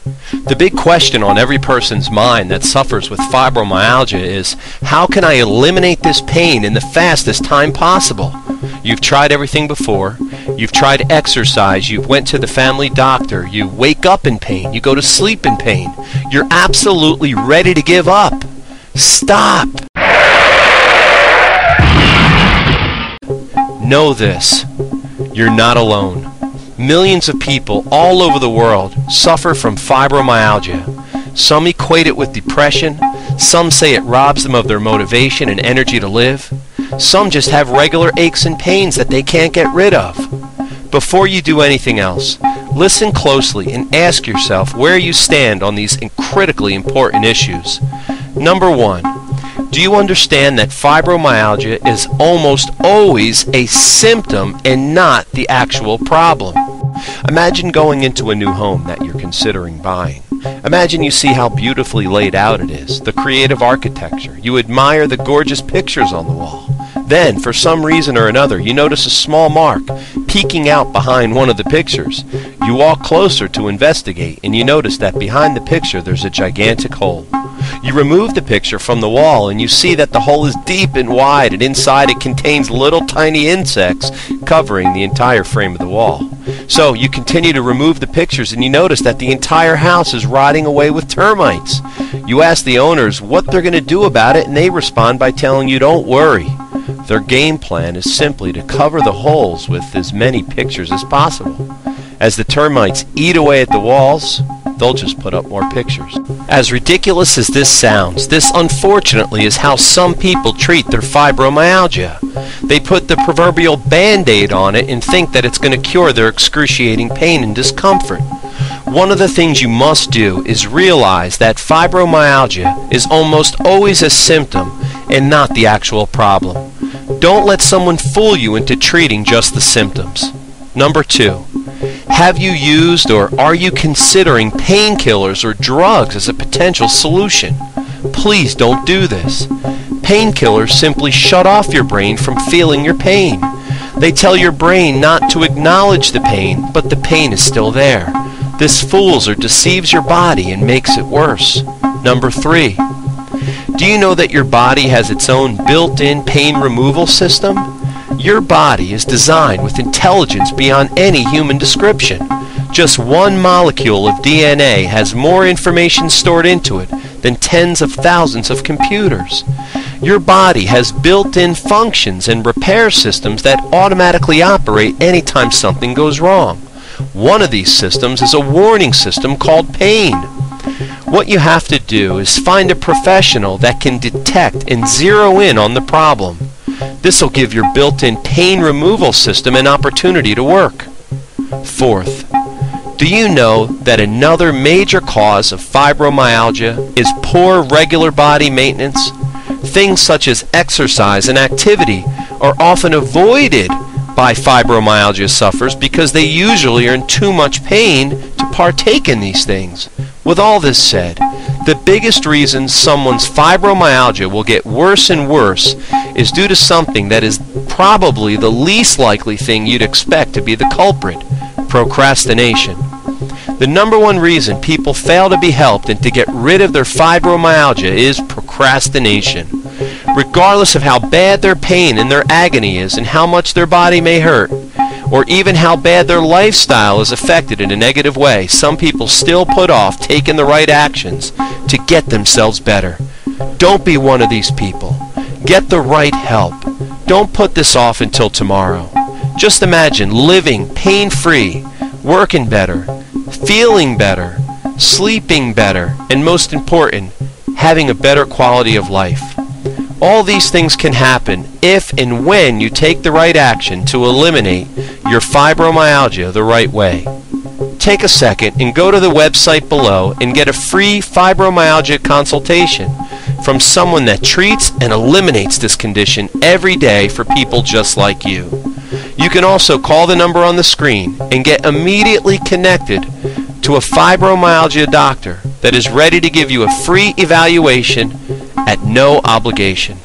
The big question on every person's mind that suffers with fibromyalgia is, how can I eliminate this pain in the fastest time possible? You've tried everything before. You've tried exercise. You've went to the family doctor. You wake up in pain. You go to sleep in pain. You're absolutely ready to give up. Stop. Know this. You're not alone. Millions of people all over the world suffer from fibromyalgia. Some equate it with depression. Some say it robs them of their motivation and energy to live. Some just have regular aches and pains that they can't get rid of. Before you do anything else, listen closely and ask yourself where you stand on these critically important issues. Number one, do you understand that fibromyalgia is almost always a symptom and not the actual problem? Imagine going into a new home that you're considering buying. Imagine you see how beautifully laid out it is, the creative architecture. You admire the gorgeous pictures on the wall. Then, for some reason or another, you notice a small mark peeking out behind one of the pictures. You walk closer to investigate, and you notice that behind the picture there's a gigantic hole. You remove the picture from the wall, and you see that the hole is deep and wide, and inside it contains little tiny insects covering the entire frame of the wall. So you continue to remove the pictures, and you notice that the entire house is rotting away with termites. You ask the owners what they're going to do about it, and they respond by telling you, don't worry. Their game plan is simply to cover the holes with as many pictures as possible. As the termites eat away at the walls, they'll just put up more pictures. As ridiculous as this sounds, this unfortunately is how some people treat their fibromyalgia. They put the proverbial Band-Aid on it and think that it's going to cure their excruciating pain and discomfort. One of the things you must do is realize that fibromyalgia is almost always a symptom and not the actual problem. Don't let someone fool you into treating just the symptoms. Number two, have you used or are you considering painkillers or drugs as a potential solution? Please don't do this. Painkillers simply shut off your brain from feeling your pain. They tell your brain not to acknowledge the pain, but the pain is still there. This fools or deceives your body and makes it worse. Number three, do you know that your body has its own built-in pain removal system? Your body is designed with intelligence beyond any human description. Just one molecule of DNA has more information stored into it than tens of thousands of computers. Your body has built-in functions and repair systems that automatically operate anytime something goes wrong. One of these systems is a warning system called pain. What you have to do is find a professional that can detect and zero in on the problem. This will give your built-in pain removal system an opportunity to work. Fourth, do you know that another major cause of fibromyalgia is poor regular body maintenance? Things such as exercise and activity are often avoided by fibromyalgia sufferers because they usually are in too much pain to partake in these things. With all this said, the biggest reason someone's fibromyalgia will get worse and worse is due to something that is probably the least likely thing you'd expect to be the culprit: procrastination. The number one reason people fail to be helped and to get rid of their fibromyalgia is procrastination. Regardless of how bad their pain and their agony is and how much their body may hurt, or even how bad their lifestyle is affected in a negative way, some people still put off taking the right actions to get themselves better. Don't be one of these people. Get the right help. Don't put this off until tomorrow. Just imagine living pain-free, working better, feeling better, sleeping better, and most important, having a better quality of life. All these things can happen if and when you take the right action to eliminate your fibromyalgia the right way. Take a second and go to the website below and get a free fibromyalgia consultation from someone that treats and eliminates this condition every day for people just like you. You can also call the number on the screen and get immediately connected to a fibromyalgia doctor that is ready to give you a free evaluation at no obligation.